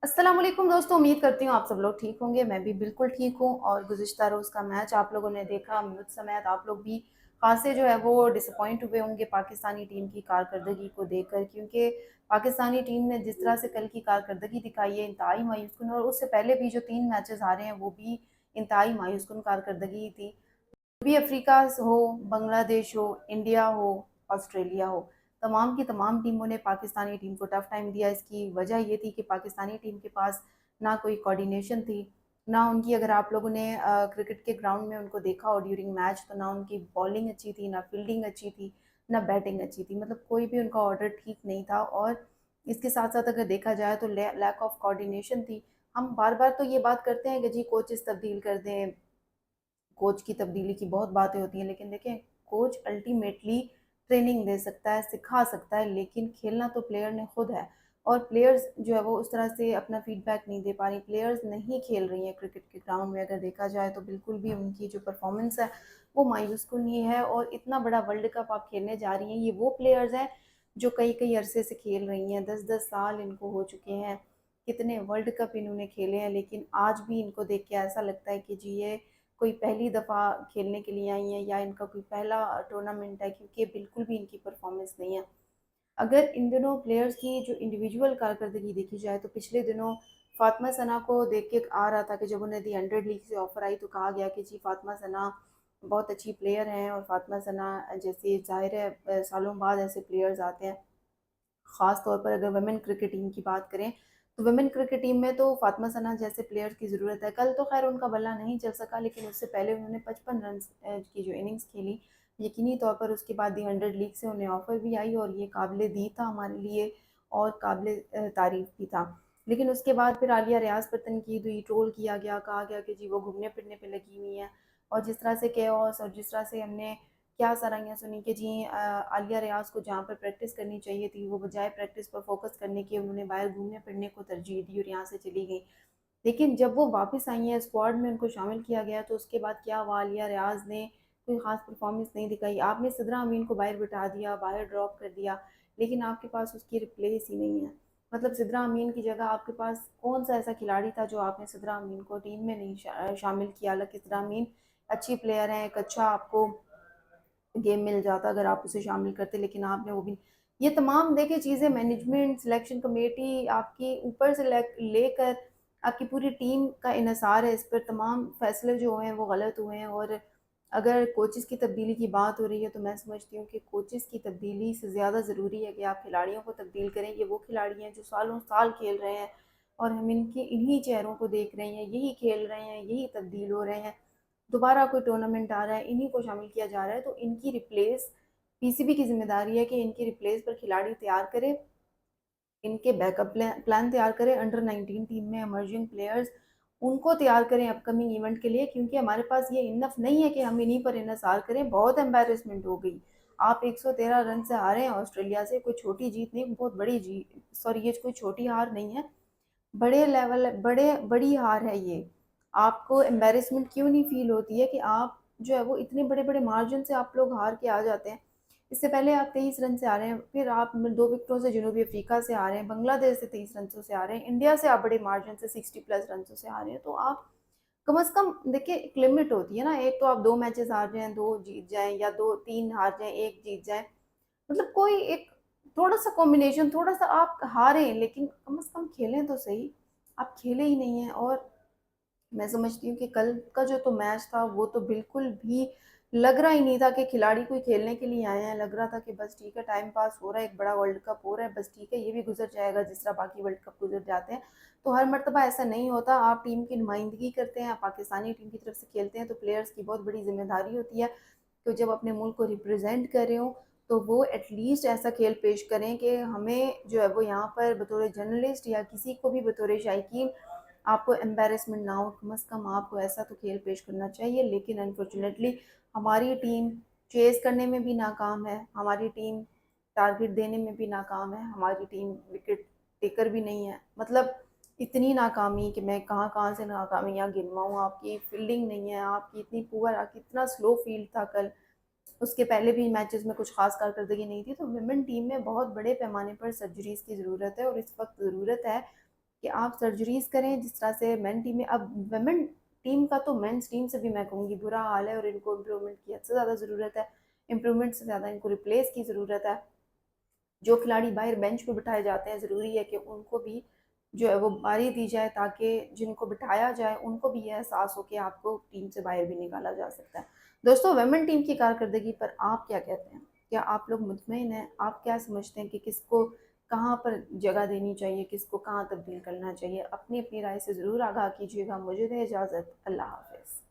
अस्सलाम वालेकुम दोस्तों, उम्मीद करती हूँ आप सब लोग ठीक होंगे। मैं भी बिल्कुल ठीक हूँ। और गुज़िश्ता रोज़ का मैच आप लोगों ने देखा, मुझ समेत आप लोग भी खासे जो है वो डिसअपॉइंट हुए होंगे पाकिस्तानी टीम की कारकर्दगी को देखकर, क्योंकि पाकिस्तानी टीम ने जिस तरह से कल की कारकर्दगी दिखाई है इंतहाई मायूस कुन, और उससे पहले भी जो 3 मैचेस हारे हैं वो भी इंतहाई मायूस कुन कारकर्दगी थी। भी अफ्रीका हो, बांग्लादेश हो, इंडिया हो, ऑस्ट्रेलिया हो, तमाम की तमाम टीमों ने पाकिस्तानी टीम को टफ टाइम दिया। इसकी वजह ये थी कि पाकिस्तानी टीम के पास ना कोई कोऑर्डिनेशन थी, ना उनकी, अगर आप लोगों ने क्रिकेट के ग्राउंड में उनको देखा हो ड्यूरिंग मैच, तो ना उनकी बॉलिंग अच्छी थी, ना फील्डिंग अच्छी थी, ना बैटिंग अच्छी थी। मतलब कोई भी उनका ऑर्डर ठीक नहीं था। और इसके साथ साथ अगर देखा जाए तो लैक ऑफ कोऑर्डिनेशन थी। हम बार बार तो ये बात करते हैं कि जी कोचेस तब्दील कर दें, कोच की तब्दीली की बहुत बातें होती हैं, लेकिन देखें, कोच अल्टीमेटली ट्रेनिंग दे सकता है, सिखा सकता है, लेकिन खेलना तो प्लेयर ने खुद है। और प्लेयर्स जो है वो उस तरह से अपना फीडबैक नहीं दे पा रही, प्लेयर्स नहीं खेल रही हैं क्रिकेट के ग्राउंड में। अगर देखा जाए तो बिल्कुल भी उनकी जो परफॉर्मेंस है वो मायूस कुन ही है। और इतना बड़ा वर्ल्ड कप आप खेलने जा रही हैं, ये वो प्लेयर्स हैं जो कई कई अरसे से खेल रही हैं, 10-10 साल इनको हो चुके हैं, कितने वर्ल्ड कप इन्होंने खेले हैं, लेकिन आज भी इनको देख के ऐसा लगता है कि जी ये कोई पहली दफ़ा खेलने के लिए आई हैं या इनका कोई पहला टूर्नामेंट है, क्योंकि बिल्कुल भी इनकी परफॉर्मेंस नहीं है। अगर इन दिनों प्लेयर्स की जो इंडिविजुअल कारकर्दगी देखी जाए तो पिछले दिनों फातिमा सना को देख के आ रहा था कि जब उन्हें दी 100 लीग से ऑफर आई तो कहा गया कि जी फातिमा सना बहुत अच्छी प्लेयर हैं, और फातिमा सना जैसे ज़ाहिर है सालों बाद ऐसे प्लेयर्स आते हैं। ख़ास तौर पर अगर वुमेन क्रिकेट टीम की बात करें तो वुमेन क्रिकेट टीम में तो फातिमा सना जैसे प्लेयर्स की ज़रूरत है। कल तो खैर उनका बल्ला नहीं चल सका, लेकिन उससे पहले उन्होंने 55 रन की जो इनिंग्स खेली, यकीनी तौर पर उसके बाद दी 100 लीग से उन्हें ऑफ़र भी आई, और ये काबिल दी था हमारे लिए, और काबिल तारीफ़ भी था। लेकिन उसके बाद फिर आलिया रियाज पर तनकीद हुई, ट्रोल किया गया, कहा गया कि जी वो घूमने फिरने पे लगी हुई हैं। और जिस तरह से केओस और जिस तरह से हमने क्या सराहियाँ सुनी कि जी आलिया रियाज को जहाँ पर प्रैक्टिस करनी चाहिए थी, वो बजाय प्रैक्टिस पर फोकस करने के उन्होंने बाहर घूमने फिरने को तरजीह दी और यहाँ से चली गई। लेकिन जब वो वापस आई हैं, स्क्वाड में उनको शामिल किया गया, तो उसके बाद क्या हुआ, आलिया रियाज ने कोई ख़ास परफॉर्मेंस नहीं दिखाई। आपने सिद्रा अमीन को बाहर बिठा दिया, बाहर ड्रॉप कर दिया, लेकिन आपके पास उसकी रिप्लेस ही नहीं है। मतलब सिद्रा अमीन की जगह आपके पास कौन सा ऐसा खिलाड़ी था जो आपने सिद्रा अमीन को टीम में नहीं शामिल किया। हालांकि सिद्रा अमीन अच्छी प्लेयर हैं, एक अच्छा आपको गेम मिल जाता अगर आप उसे शामिल करते, लेकिन आपने वो भी। ये तमाम देखिए चीज़ें, मैनेजमेंट, सिलेक्शन कमेटी, आपकी ऊपर से लेकर आपकी पूरी टीम का इन्हिसार है इस पर। तमाम फैसले जो हैं वो गलत हुए हैं। और अगर कोचेस की तब्दीली की बात हो रही है तो मैं समझती हूँ कि कोचेस की तब्दीली से ज़्यादा ज़रूरी है कि आप खिलाड़ियों को तब्दील करें। ये वो खिलाड़ी हैं जो सालों साल खेल रहे हैं, और हम इनके इन्हीं चेहरों को देख रहे हैं, यही खेल रहे हैं, यही तब्दील हो रहे हैं। दोबारा कोई टूर्नामेंट आ रहा है, इन्हीं को शामिल किया जा रहा है, तो इनकी रिप्लेस, पीसीबी की जिम्मेदारी है कि इनकी रिप्लेस पर खिलाड़ी तैयार करे, इनके बैकअप प्लान तैयार करें। अंडर 19 टीम में इमर्जिंग प्लेयर्स उनको तैयार करें अपकमिंग इवेंट के लिए, क्योंकि हमारे पास ये इनफ नहीं है कि हम इन्हीं पर इन्हसार करें। बहुत एम्बेरसमेंट हो गई। आप 113 रन से हारे हैं ऑस्ट्रेलिया से, कोई छोटी जीत नहीं, बहुत बड़ी जीत, सॉरी ये कोई छोटी हार नहीं है, बड़े लेवल, बड़ी हार है ये। आपको एम्बेरसमेंट क्यों नहीं फील होती है कि आप जो है वो इतने बड़े बड़े मार्जिन से आप लोग हार के आ जाते हैं। इससे पहले आप 23 रन से आ रहे हैं, फिर आप 2 विकेटों से जनूबी अफ्रीका से आ रहे हैं, बांग्लादेश से 23 रनों से आ रहे हैं, इंडिया से आप बड़े मार्जिन से 60+ रनों से आ रहे हैं। तो आप कम अज़ कम देखिए, एक लिमिट होती है ना। एक तो आप 2 मैचेस हार जाएं, 2 जीत जाएं, या 2-3 हार जाएं, 1 जीत जाएं, मतलब कोई एक थोड़ा सा कॉम्बिनेशन, थोड़ा सा आप हारें, लेकिन कम से कम खेलें तो सही। आप खेले ही नहीं हैं। और मैं समझती हूँ कि कल का जो तो मैच था वो तो बिल्कुल भी लग रहा ही नहीं था कि खिलाड़ी कोई खेलने के लिए आए हैं। लग रहा था कि बस ठीक है, टाइम पास हो रहा है, एक बड़ा वर्ल्ड कप हो रहा है, बस ठीक है, ये भी गुजर जाएगा जिस तरह बाकी वर्ल्ड कप गुजर जाते हैं। तो हर मरतबा ऐसा नहीं होता। आप टीम की नुमाइंदगी करते हैं, आप पाकिस्तानी टीम की तरफ से खेलते हैं, तो प्लेयर्स की बहुत बड़ी जिम्मेदारी होती है। तो जब अपने मुल्क को रिप्रेजेंट कर रहे हो तो वो एटलीस्ट ऐसा खेल पेश करें कि हमें जो है वो यहाँ पर बतौर जर्नलिस्ट या किसी को भी बतौर शायकीन आपको एम्बेरसमेंट ना हो। कम अज़ कम आपको ऐसा तो खेल पेश करना चाहिए। लेकिन अनफॉर्चुनेटली हमारी टीम चेज़ करने में भी नाकाम है, हमारी टीम टारगेट देने में भी नाकाम है, हमारी टीम विकेट टेकर भी नहीं है। मतलब इतनी नाकामी कि मैं कहाँ कहाँ से नाकामियाँ गिनवाऊँ। आपकी फील्डिंग नहीं है, आपकी इतनी पुअर, आपकी इतना स्लो फील्ड था कल। उसके पहले भी मैचेस में कुछ खास कारकर्दगी नहीं थी। तो विमेन टीम में बहुत बड़े पैमाने पर सर्जरीज की ज़रूरत है, और इस वक्त ज़रूरत है कि आप सर्जरीज़ करें जिस तरह से मेन टीम में। अब वुमेन टीम का तो मेंस टीम से भी मैं कहूँगी बुरा हाल है और इनको इम्प्रूवमेंट की हद से ज़्यादा ज़रूरत है। इम्प्रूवमेंट से ज़्यादा इनको रिप्लेस की ज़रूरत है। जो खिलाड़ी बाहर बेंच पे बिठाए जाते हैं, ज़रूरी है कि उनको भी जो है वो बारी दी जाए, ताकि जिनको बिठाया जाए उनको भी ये एहसास हो कि आपको टीम से बाहर भी निकाला जा सकता है। दोस्तों, वुमेन टीम की कारकर्दगी पर आप क्या कहते हैं? क्या आप लोग मुतमईन हैं? आप क्या समझते हैं कि किसको कहाँ पर जगह देनी चाहिए, किसको कहाँ तब्दील करना चाहिए? अपनी अपनी राय से ज़रूर आगाह कीजिएगा। मुझे दें इजाज़त। अल्लाह हाफ़िज़।